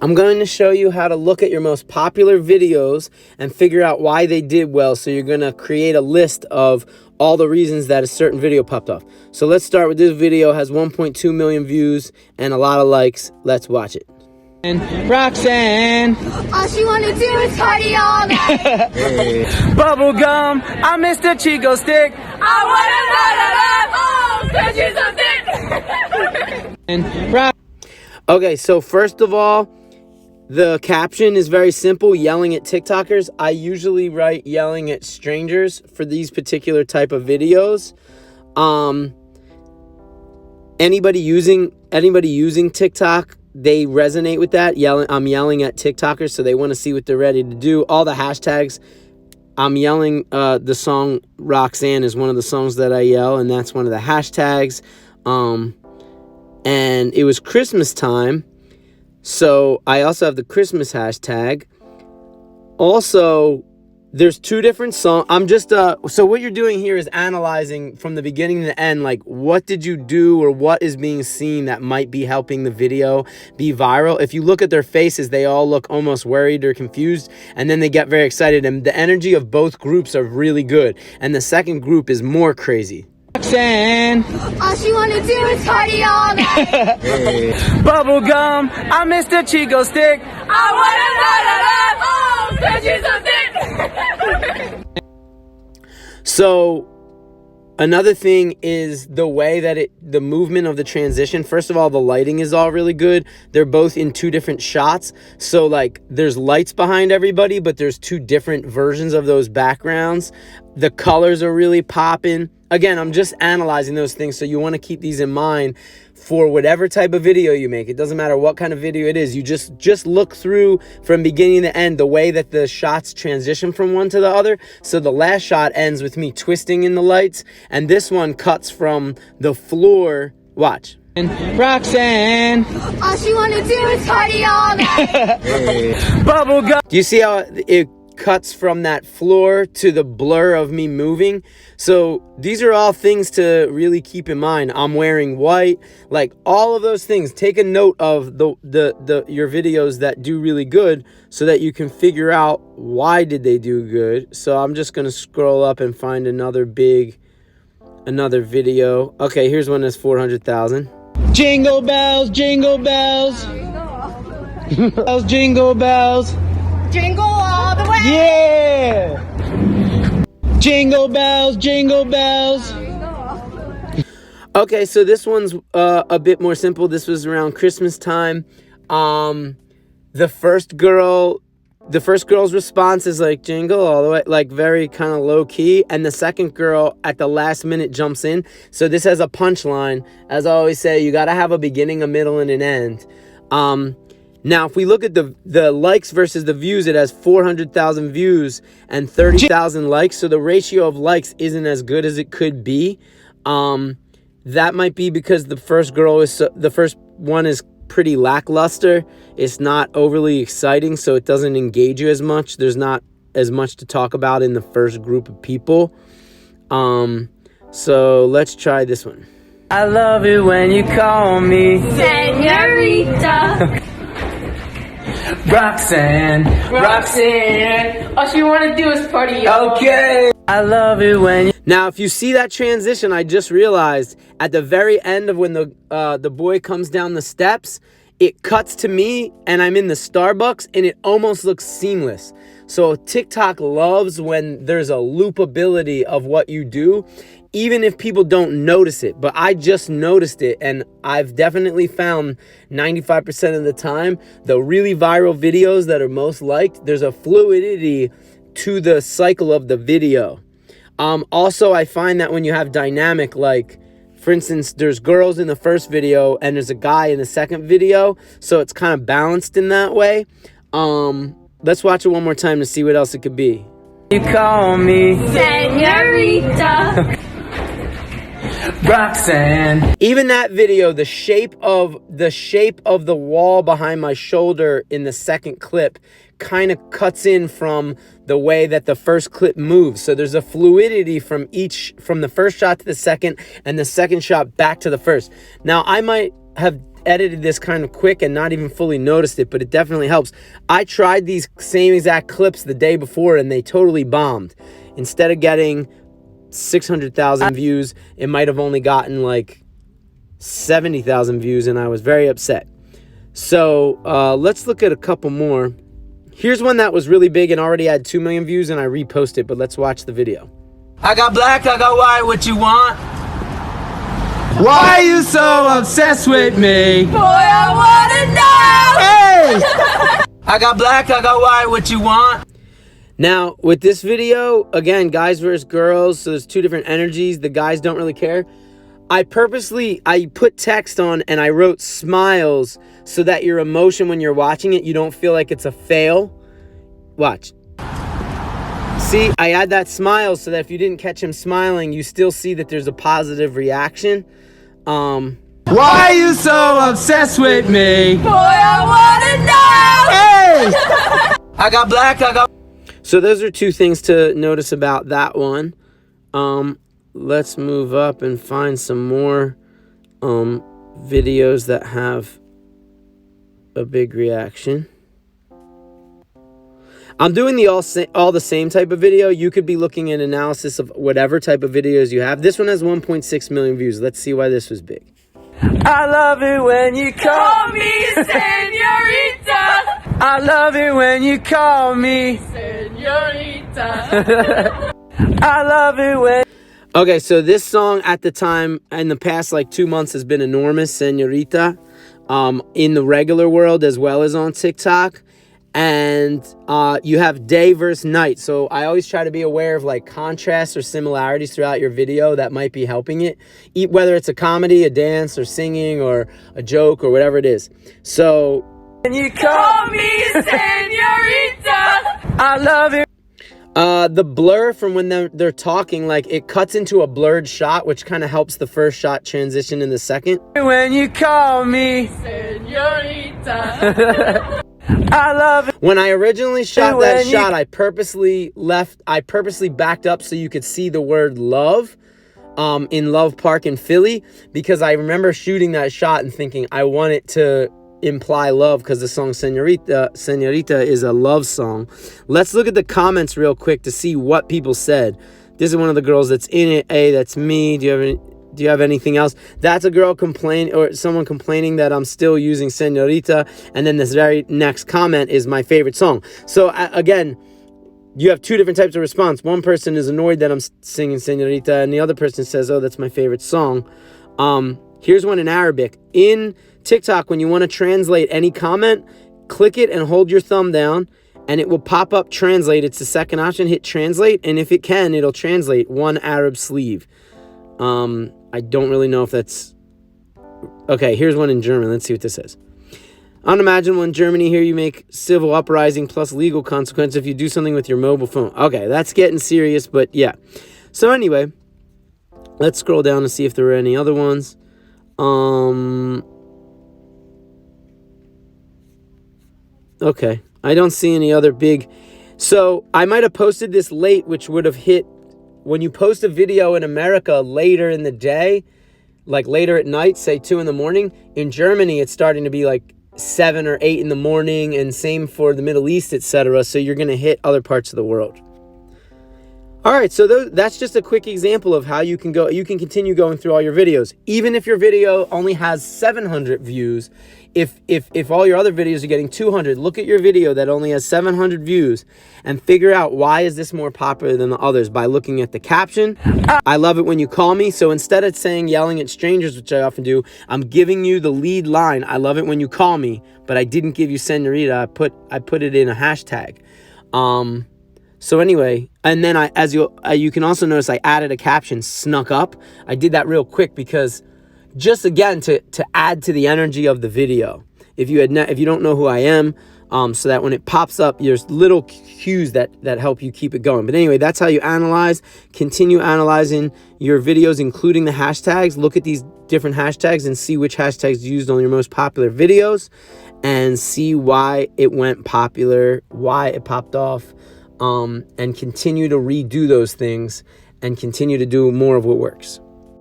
I'm going to show you how to look at your most popular videos and figure out why they did well. So you're going to create a list of all the reasons that a certain video popped off. So let's start with this video. Has 1.2 million views and a lot of likes. Let's watch it. Roxanne, all she wanna do is party all night. Bubble gum, I missed the Chico stick. I wanna something. Okay, so first of all, the caption is very simple, yelling at TikTokers. I usually write yelling at strangers for these particular type of videos. Anybody using TikTok, they resonate with that. I'm yelling at TikTokers, so they want to see what they're ready to do. All the hashtags, I'm yelling. The song Roxanne is one of the songs that I yell, and that's one of the hashtags. And it was Christmas time, so I also have the Christmas hashtag. Also, there's two different songs. So what you're doing here is analyzing from the beginning to the end, like what did you do or what is being seen that might be helping the video be viral. If you look at their faces, they all look almost worried or confused, and then they get very excited. And the energy of both groups are really good. And the second group is more crazy. Roxanne, all she wanna do is party all night. Bubble gum, I missed the Chico stick. I wanna catch you something. So another thing is the way that the movement of the transition. First of all, the lighting is all really good. They're both in two different shots. So like there's lights behind everybody, but there's two different versions of those backgrounds. The colors are really popping. Again, I'm just analyzing those things. So you want to keep these in mind for whatever type of video you make. It doesn't matter what kind of video it is. You just look through from beginning to end the way that the shots transition from one to the other. So the last shot ends with me twisting in the lights, and this one cuts from the floor. Watch. Roxanne, all she wanna do is party all night. Bubble gum. Do you see how it cuts from that floor to the blur of me moving? So these are all things to really keep in mind. I'm wearing white, like all of those things. Take a note of your videos that do really good so that you can figure out why did they do good. So I'm just gonna scroll up and find another video. Okay, here's one that's 400,000. Jingle bells, jingle bells. Bells, jingle bells. Jingle all the way. Yeah! Jingle bells, jingle bells. Okay, so this one's a bit more simple. This was around Christmas time. The first girl's response is like jingle all the way, like very kind of low key, and the second girl at the last minute jumps in. So this has a punchline. As I always say, you got to have a beginning, a middle, and an end. Now, if we look at the likes versus the views, it has 400,000 views and 30,000 likes. So the ratio of likes isn't as good as it could be. That might be because the first one is pretty lackluster. It's not overly exciting, so it doesn't engage you as much. There's not as much to talk about in the first group of people. So let's try this one. I love it when you call me Senorita. Roxanne, all she wanna do is party all night. Okay. I love it when Now, if you see that transition, I just realized at the very end of when the boy comes down the steps, it cuts to me and I'm in the Starbucks and it almost looks seamless. So TikTok loves when there's a loopability of what you do, even if people don't notice it. But I just noticed it, and I've definitely found 95% of the time, the really viral videos that are most liked, there's a fluidity to the cycle of the video. Also, I find that when you have dynamic, like, for instance, there's girls in the first video and there's a guy in the second video, so it's kind of balanced in that way. Let's watch it one more time to see what else it could be. You call me Senorita. Roxanne. Even that video, the shape of the wall behind my shoulder in the second clip kind of cuts in from the way that the first clip moves. So there's a fluidity from the first shot to the second and the second shot back to the first. Now, I might have edited this kind of quick and not even fully noticed it, but it definitely helps. I tried these same exact clips the day before and they totally bombed. Instead of getting 600,000 views, it might have only gotten like 70,000 views, and I was very upset. So let's look at a couple more. Here's one that was really big and already had 2 million views, and I reposted it, but let's watch the video. I got black, I got white, what you want? Why are you so obsessed with me? Boy, I wanna know. Hey! I got black, I got white, what you want? Now, with this video, again, guys versus girls, so there's two different energies. The guys don't really care. I put text on and I wrote smiles so that your emotion when you're watching it, you don't feel like it's a fail. Watch. See, I add that smile so that if you didn't catch him smiling, you still see that there's a positive reaction. Why are you so obsessed with me? Boy, I wanna know. Hey! I got black, I got... So those are two things to notice about that one. Let's move up and find some more videos that have a big reaction. I'm doing the all the same type of video. You could be looking at analysis of whatever type of videos you have. This one has 1.6 million views. Let's see why this was big. I love it when you Call me señorita. I love it when you call me Señorita. I love it when... Okay, so this song at the time, in the past like 2 months, has been enormous, Señorita, in the regular world as well as on TikTok. And you have day versus night. So I always try to be aware of like contrasts or similarities throughout your video that might be helping it. Whether it's a comedy, a dance, or singing, or a joke, or whatever it is. So... When you Call me señorita. I love it. The blur from when they're talking, like it cuts into a blurred shot, which kind of helps the first shot transition in the second. When you call me Señorita. I love it. When I originally shot that shot, I purposely backed up so you could see the word love in Love Park in Philly, because I remember shooting that shot and thinking I want it to imply love, because the song Señorita is a love song. Let's look at the comments real quick to see what people said. This is one of the girls that's in it. Hey, that's me. Do you have anything else? That's a girl someone complaining that I'm still using Señorita. And then this very next comment is my favorite song. So again, you have two different types of response. One person is annoyed that I'm singing Señorita, and the other person says, oh, that's my favorite song. Here's one in Arabic. In TikTok, when you want to translate any comment, click it and hold your thumb down, and it will pop up translate. It's the second option. Hit translate, and if it can, it'll translate one Arab sleeve. I don't really know if that's... Okay, here's one in German. Let's see what this says. Unimaginable in Germany. Here you make civil uprising plus legal consequence if you do something with your mobile phone. Okay, that's getting serious, but yeah. So anyway, let's scroll down to see if there were any other ones. Okay, I don't see any other big... So I might have posted this late, which would have hit... When you post a video in America later in the day, like later at night, say 2 in the morning, in Germany, it's starting to be like 7 or 8 in the morning, and same for the Middle East, etc. So you're going to hit other parts of the world. All right, so that's just a quick example of how you can go. You can continue going through all your videos. Even if your video only has 700 views, if all your other videos are getting 200, look at your video that only has 700 views and figure out why is this more popular than the others by looking at the caption. I love it when you call me. So instead of saying yelling at strangers, which I often do, I'm giving you the lead line. I love it when you call me, but I didn't give you Señorita. I put it in a hashtag. So anyway, and then as you can also notice, I added a caption, snuck up. I did that real quick because just again to add to the energy of the video. If you don't know who I am, so that when it pops up, there's little cues that help you keep it going. But anyway, that's how you analyze. Continue analyzing your videos, including the hashtags. Look at these different hashtags and see which hashtags used on your most popular videos, and see why it went popular, why it popped off. And continue to redo those things and continue to do more of what works.